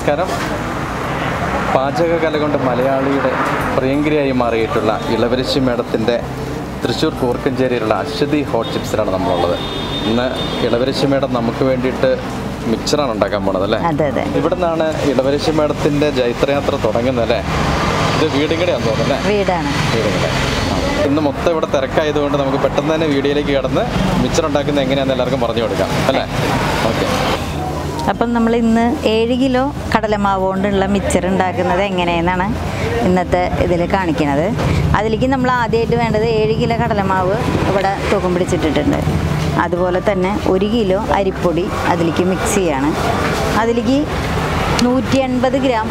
നമസ്കാരം. പാചകകല കൊണ്ട് മലയാളിയുടെ പ്രിയങ്കരിയായി മാറിയിട്ടുള്ള ഇളവരശ മേഡത്തിൻ്റെ തൃശ്ശൂർ കൂർക്കഞ്ചേരിയിലുള്ള അശ്വതി ഹോട്ട് ചിപ്സിലാണ് നമ്മളുള്ളത്. ഇന്ന് ഇളവരശ മേഡം നമുക്ക് വേണ്ടിയിട്ട് മിക്സറാണ് ഉണ്ടാക്കാൻ പോണത് അല്ലേ? ഇവിടെ നിന്നാണ് ഇളവരശ മേഡത്തിൻ്റെ ജൈത്രയാത്ര തുടങ്ങുന്നത് അല്ലേ? ഇത് വീടുകടയാണെന്ന് തോന്നുന്നു അല്ലേ? വീടുകട. ഇന്ന് മൊത്തം ഇവിടെ തിരക്കായതുകൊണ്ട് നമുക്ക് പെട്ടെന്ന് തന്നെ വീഡിയോയിലേക്ക് കടന്ന് മിക്സർ ഉണ്ടാക്കുന്നത് എങ്ങനെയാണെന്ന് എല്ലാവർക്കും പറഞ്ഞു കൊടുക്കാം അല്ലേ? ഓക്കെ. അപ്പം നമ്മൾ ഇന്ന് 7 കിലോ കടലമാവ് കൊണ്ടുള്ള മിക്സർ ഉണ്ടാക്കുന്നത് എങ്ങനെയെന്നാണ് ഇന്നത്തെ ഇതിൽ കാണിക്കുന്നത്. അതിലേക്ക് നമ്മൾ ആദ്യമായിട്ട് വേണ്ടത് 7 കിലോ കടലമാവ് ഇവിടെ തൂക്കം പിടിച്ചിട്ടിട്ടുണ്ട്. അതുപോലെ തന്നെ 1 കിലോ അരിപ്പൊടി അതിലേക്ക് മിക്സ് ചെയ്യാണ്. അതിലേക്ക് 180 ഗ്രാം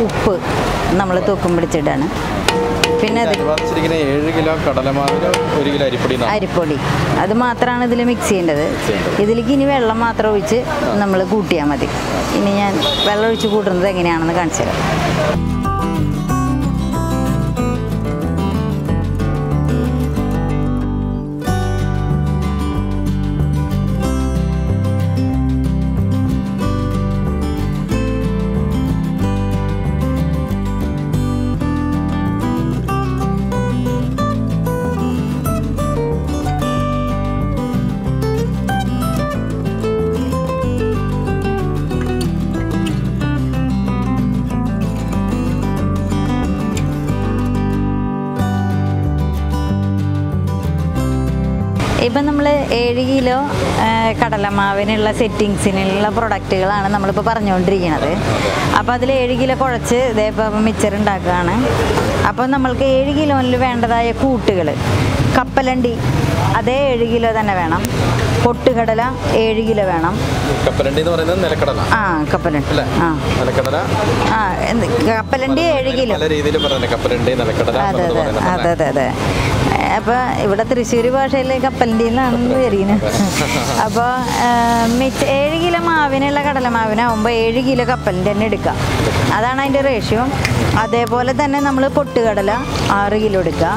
ഉപ്പ് നമ്മൾ തൂക്കം പിടിച്ചിട്ടാണ്. പിന്നെ 7 കിലോ കടലമാവിന് 1 കിലോ അരിപ്പൊടി അത് മാത്രമാണ് ഇതിൽ മിക്സ് ചെയ്യേണ്ടത്. ഇതിലേക്ക് ഇനി വെള്ളം മാത്രം ഒഴിച്ച് നമ്മൾ കൂട്ടിയാൽ മതി. ഇനി ഞാൻ വെള്ളം ഒഴിച്ച് കൂട്ടുന്നത് എങ്ങനെയാണെന്ന് കാണിച്ചു തരാം. ഇപ്പം നമ്മൾ 7 കിലോ കടലമാവിനുള്ള സെറ്റിങ്സിനുള്ള പ്രൊഡക്റ്റുകളാണ് നമ്മളിപ്പോൾ പറഞ്ഞുകൊണ്ടിരിക്കുന്നത്. അപ്പോൾ അതിൽ 7 കിലോ കുഴച്ച് ഇതേപ്പോൾ മിക്സർ ഉണ്ടാക്കുകയാണ്. അപ്പോൾ നമ്മൾക്ക് 7 കിലോയിൽ വേണ്ടതായ കൂട്ടുകൾ കപ്പലണ്ടി അതേ 7 കിലോ തന്നെ വേണം. പൊട്ടുകടല 7 കിലോ വേണം. കപ്പലണ്ടി എന്ന് പറയുന്നത് നിലക്കടല. കപ്പലണ്ടി കപ്പലണ്ടി 7 കിലോ. അതെ. അപ്പോൾ ഇവിടെ തൃശ്ശൂർ ഭാഷയിൽ കപ്പലണ്ടി എന്നാണ് വരുന്നത്. അപ്പോൾ 7 കിലോ മാവിനുള്ള കടലമാവിനാവുമ്പോൾ 7 കിലോ കപ്പലണ്ടി തന്നെ എടുക്കാം. അതാണ് അതിൻ്റെ റേഷ്യോ. അതേപോലെ തന്നെ നമ്മൾ പൊട്ടുകടല 6 കിലോ എടുക്കുക.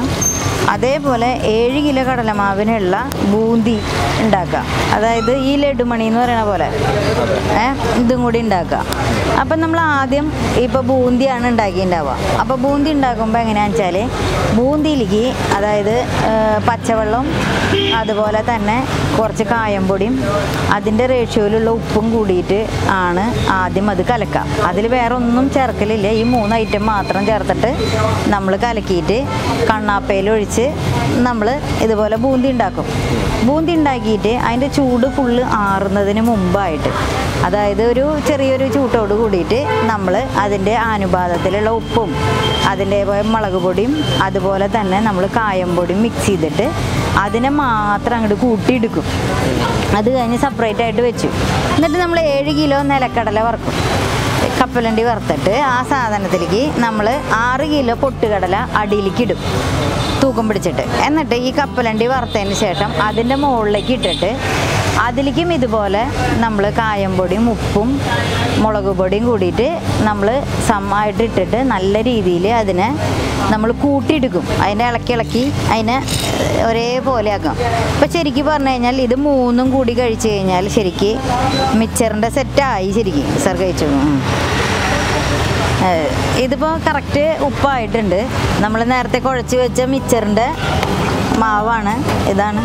അതേപോലെ 7 കിലോ കടലമാവിനുള്ള ബൂന്തി ഉണ്ടാക്കുക. അതായത് ഈ ലഡുമണി എന്ന് പറയുന്ന പോലെ ഇതും കൂടി ഉണ്ടാക്കുക. അപ്പം നമ്മൾ ആദ്യം ഇപ്പോൾ ബൂന്തിയാണ് ഉണ്ടാക്കിയിട്ടുണ്ടാവുക. അപ്പോൾ ബൂന്തി ഉണ്ടാക്കുമ്പോൾ എങ്ങനെയാണെന്ന് വെച്ചാൽ ബൂന്തിയിലേക്ക് അതായത് പച്ചവെള്ളം അതുപോലെ തന്നെ കുറച്ച് കായംപൊടിയും അതിൻ്റെ റേഷ്യോയിലുള്ള ഉപ്പും കൂടിയിട്ട് ആണ് ആദ്യം അത് കലക്കുക. അതിൽ വേറെ ഒന്നും ചേർക്കലില്ല. ഈ 3 ഐറ്റം മാത്രം ചേർത്തിട്ട് നമ്മൾ കലക്കിയിട്ട് കണ്ണാപ്പയിൽ ഒഴിച്ച് നമ്മൾ ഇതുപോലെ ബൂന്തി ഉണ്ടാക്കും. ബൂന്തി ഉണ്ടാക്കിയിട്ട് അതിൻ്റെ ചൂട് ഫുള്ള് ആറുന്നതിന് മുമ്പായിട്ട് അതായത് ഒരു ചെറിയൊരു ചൂട്ടോട് കൂടിയിട്ട് നമ്മൾ അതിൻ്റെ അനുപാതത്തിലുള്ള ഉപ്പും അതിൻ്റെ മുളക് പൊടിയും അതുപോലെ തന്നെ നമ്മൾ കായം പൊടിയും മിക്സ് ചെയ്തിട്ട് അതിനെ മാത്രം അങ്ങോട്ട് കൂട്ടിയെടുക്കും. അത് കഴിഞ്ഞ് സെപ്പറേറ്റ് ആയിട്ട് വെച്ചു. എന്നിട്ട് നമ്മൾ 7 കിലോ നിലക്കടല വറുക്കും. കപ്പലണ്ടി വറുത്തിട്ട് ആ സാധനത്തിലേക്ക് നമ്മൾ 6 കിലോ പൊട്ടുകടല അടിയിലേക്ക് ഇടും തൂക്കം പിടിച്ചിട്ട്. എന്നിട്ട് ഈ കപ്പലണ്ടി വറുത്തതിന് ശേഷം അതിൻ്റെ മുകളിലേക്ക് ഇട്ടിട്ട് അതിലേക്കും ഇതുപോലെ നമ്മൾ കായം പൊടിയും ഉപ്പും മുളക് പൊടിയും കൂടിയിട്ട് നമ്മൾ സമായിട്ട് ഇട്ടിട്ട് നല്ല രീതിയിൽ അതിനെ നമ്മൾ കൂട്ടിയെടുക്കും. അതിനെ ഇളക്കി അതിനെ ഒരേപോലെ ആക്കാം. അപ്പോൾ ശരിക്കും പറഞ്ഞു കഴിഞ്ഞാൽ ഇത് 3ഉം കൂടി കഴിച്ച് കഴിഞ്ഞാൽ ശരിക്ക് മിക്സറിൻ്റെ സെറ്റായി. ശരിക്കും മിക്സർ കഴിച്ചു. ഇതിപ്പോൾ കറക്റ്റ് ഉപ്പായിട്ടുണ്ട്. നമ്മൾ നേരത്തെ കുഴച്ച് വെച്ച മിക്സറിൻ്റെ മാവാണ് ഇതാണ്.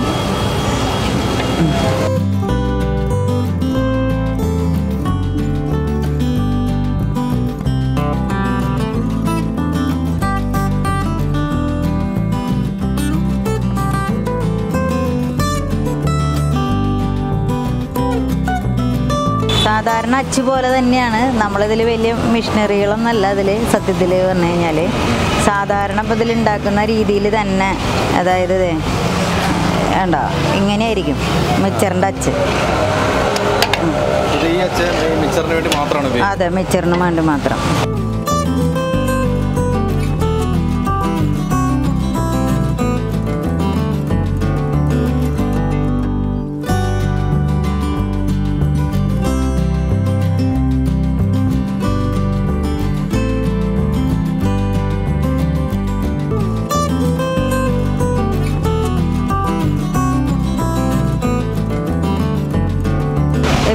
സാധാരണ അച്ച് പോലെ തന്നെയാണ്. നമ്മളിതിൽ വലിയ മെഷീനറികളൊന്നല്ല ഇതിൽ സത്യത്തിൽ പറഞ്ഞു കഴിഞ്ഞാൽ. സാധാരണ ഇപ്പോൾ ഇതിലുണ്ടാക്കുന്ന രീതിയിൽ തന്നെ അതായത് വേണ്ട ഇങ്ങനെയായിരിക്കും മിക്സറിൻ്റെ അച്ച്. അതെ, മിക്സറിന് വേണ്ടി മാത്രം.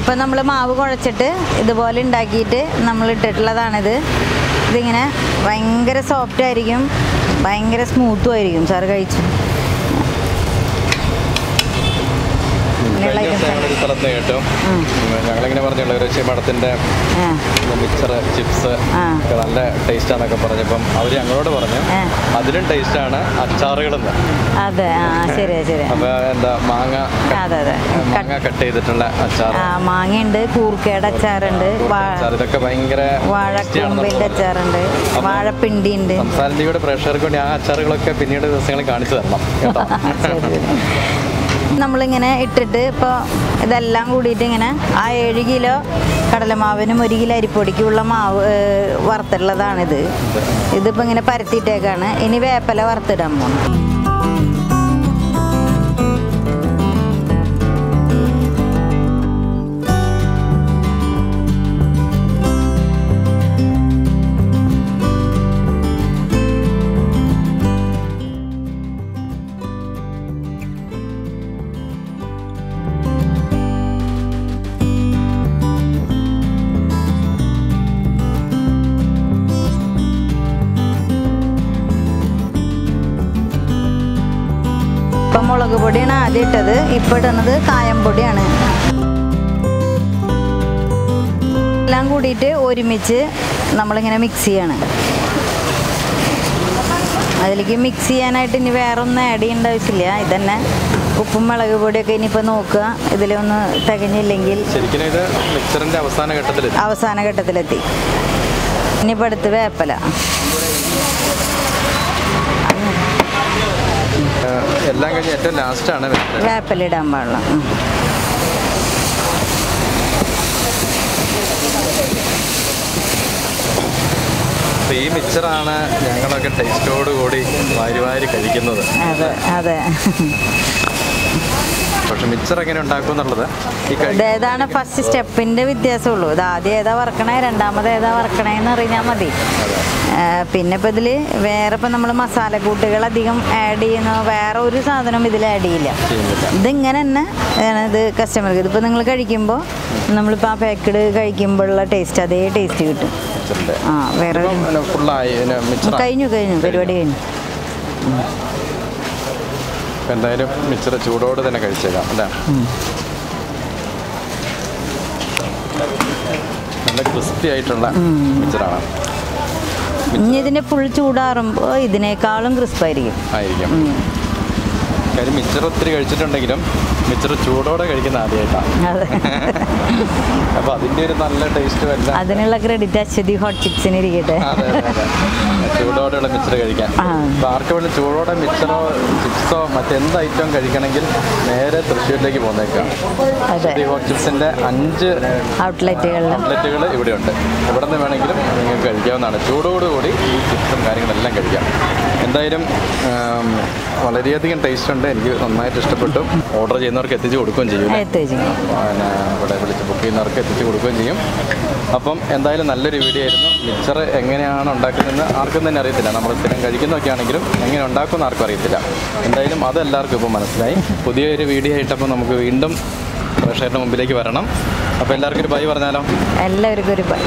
ഇപ്പം നമ്മൾ മാവ് കുഴച്ചിട്ട് ഇതുപോലെ ഉണ്ടാക്കിയിട്ട് നമ്മൾ ഇട്ടിട്ടുള്ളതാണിത്. ഇതിങ്ങനെ ഭയങ്കര സോഫ്റ്റ് ആയിരിക്കും, ഭയങ്കര സ്മൂത്തും ആയിരിക്കും. സാറ് കഴിച്ചു. ഒരു സ്ഥലത്ത് കേട്ടു, ഞങ്ങളിങ്ങനെ പറഞ്ഞു ഇളവരശ മഠത്തിൻ്റെ മിക്സർ ചിപ്സ് നല്ല ടേസ്റ്റാന്നൊക്കെ പറഞ്ഞപ്പം അവർ ഞങ്ങളോട് പറഞ്ഞു അതിലും ടേസ്റ്റാണ് അച്ചാറുകളെന്ന്. അതെ, ശരിയാ ശരിയാ. അപ്പോൾ എന്താ മാങ്ങ കട്ട് ചെയ്തിട്ടുള്ള അച്ചാർ, മാങ്ങയുണ്ട്, കൂർക്കയുടെ അച്ചാറുണ്ട്, ഇതൊക്കെ ഭയങ്കര വാഴക്കൂമ്പിൻ്റെ അച്ചാറുണ്ട്, വാഴപ്പിണ്ടിയുണ്ട്. സംസാരത്തിലൂടെ പ്രേക്ഷകർക്ക് വേണ്ടി ആ അച്ചാറുകളൊക്കെ പിന്നീട് ദിവസങ്ങളിൽ കാണിച്ചു തരണം കേട്ടോ. നമ്മളിങ്ങനെ ഇട്ടിട്ട് ഇപ്പോൾ ഇതെല്ലാം കൂടിയിട്ട് ഇങ്ങനെ ആ 7 കിലോ കടലമാവിനും 1 കിലോ അരിപ്പൊടിക്കുള്ള മാവ് വറുത്തുള്ളതാണിത്. ഇതിപ്പോൾ ഇങ്ങനെ പരത്തിയിട്ടേക്കാണ്. ഇനി വേപ്പില വറുത്തിടാൻ പോകണം. ഇപ്പം മുളക് പൊടിയാണ് ആദ്യം ഇട്ടത്, ഇപ്പം ഇടുന്നത് കായംപൊടിയാണ്. എല്ലാം കൂടിയിട്ട് ഒരുമിച്ച് നമ്മളിങ്ങനെ മിക്സ് ചെയ്യാണ്. അതിലേക്ക് മിക്സ് ചെയ്യാനായിട്ട് ഇനി വേറെ ഒന്നും ആഡ് ചെയ്യേണ്ട ആവശ്യമില്ല. ഇതന്നെ ഉപ്പും മുളക് പൊടിയൊക്കെ ഇനിയിപ്പോൾ നോക്കുക, ഇതിലൊന്ന് തികഞ്ഞില്ലെങ്കിൽ. അവസാന ഘട്ടത്തിലെത്തി. ഇനിയിപ്പോൾ അടുത്ത് വേപ്പില. എല്ലാം കഴിഞ്ഞ് ഏറ്റവും ലാസ്റ്റാണ് വേപ്പില ഇടാൻ പാടില്ല. ഈ മിക്സറാണ് ഞങ്ങളൊക്കെ ടേസ്റ്റോട് കൂടി വാരി കഴിക്കുന്നത്. അതെ അതെ. പക്ഷെ മിക്സർ എങ്ങനെ ഉണ്ടാക്കും എന്നുള്ളത് ഏതാണ് ഫസ്റ്റ് സ്റ്റെപ്പിൻ്റെ വ്യത്യാസമുള്ളൂ. ഇത് ആദ്യം ഏതാ വറക്കണേ, രണ്ടാമത് ഏതാ വറക്കണേന്ന് അറിഞ്ഞാൽ മതി. പിന്നെ ഇപ്പം ഇതിൽ വേറെ ഇപ്പം നമ്മൾ മസാലക്കൂട്ടുകൾ അധികം ആഡ് ചെയ്യുന്ന വേറെ ഒരു സാധനം ഇതിൽ ആഡ് ചെയ്യില്ല. ഇതിങ്ങനെ തന്നെ ഇത് കസ്റ്റമർക്ക് ഇതിപ്പോൾ നിങ്ങൾ കഴിക്കുമ്പോൾ നമ്മളിപ്പോൾ ആ പാക്കഡ് കഴിക്കുമ്പോഴുള്ള ടേസ്റ്റ് അതേ ടേസ്റ്റ് കിട്ടും. വേറെ കഴിഞ്ഞു പരിപാടി കഴിഞ്ഞു. എന്തായാലും മിക്സർ ചൂടോടെ തന്നെ കഴിച്ചേക്കാം അല്ലേ. നല്ല ക്രിസ്പി ആയിട്ടുള്ള മിക്സറാണ്. ഇനി ഇതിൻ്റെ ഫുൾ ചൂടാറുമ്പോൾ ഇതിനേക്കാളും ക്രിസ്പായിരിക്കും. കാര്യം മിക്സർ ഒത്തിരി കഴിച്ചിട്ടുണ്ടെങ്കിലും മിക്സർ ചൂടോടെ കഴിക്കുന്ന ആദ്യമായിട്ടാണ്. അപ്പോൾ അതിൻ്റെ ഒരു നല്ല ടേസ്റ്റ് വല്ല അതിനുള്ള ക്രെഡിറ്റ് അശ്വതി ഹോട്ട് ചിപ്സിന് ഇരിക്കട്ടെ. ചൂടോടെയുള്ള മിക്സർ കഴിക്കാൻ. അപ്പോൾ ആർക്ക് വേണ്ടി ചൂടോടെ മിക്സറോ ചിപ്സോ മറ്റെന്ത് ഐറ്റം കഴിക്കണമെങ്കിൽ നേരെ തൃശ്ശൂരിലേക്ക് പോന്നേക്കാം. അശ്വതി ഹോട്ട് ചിപ്സിൻ്റെ 5 ഔട്ട്ലെറ്റുകൾ ഇവിടെയുണ്ട്. ഇവിടെ നിന്ന് വേണമെങ്കിലും നിങ്ങൾക്ക് കഴിക്കാവുന്നതാണ്. ചൂടോടുകൂടി ഈ ചിപ്സും കാര്യങ്ങളെല്ലാം കഴിക്കാം. എന്തായാലും വളരെയധികം ടേസ്റ്റ് ഉണ്ട്. എനിക്ക് നന്നായിട്ട് ഇഷ്ടപ്പെട്ടു. ഓർഡർ ചെയ്യുന്നവർക്ക് എത്തിച്ച് കൊടുക്കുകയും ചെയ്യും. ഇവിടെ വിളിച്ച് ബുക്ക് ചെയ്യുന്നവർക്ക് എത്തിച്ച് കൊടുക്കുകയും ചെയ്യും. അപ്പം എന്തായാലും നല്ലൊരു വീഡിയോ ആയിരുന്നു. മിക്സർ എങ്ങനെയാണ് ഉണ്ടാക്കുന്നതെന്ന് ആർക്കും തന്നെ അറിയത്തില്ല. നമ്മൾ സ്ഥിരം കഴിക്കുന്നതൊക്കെ ആണെങ്കിലും എങ്ങനെ ഉണ്ടാക്കുമെന്ന് ആർക്കും അറിയത്തില്ല. എന്തായാലും അതെല്ലാവർക്കും ഇപ്പോൾ മനസ്സിലായി. പുതിയൊരു വീഡിയോ ആയിട്ടപ്പോൾ നമുക്ക് വീണ്ടും പ്രേക്ഷകരുടെ മുമ്പിലേക്ക് വരണം. അപ്പോൾ എല്ലാവർക്കും ഒരു ബൈ പറഞ്ഞാലോ. എല്ലാവർക്കും ഒരു ബൈ.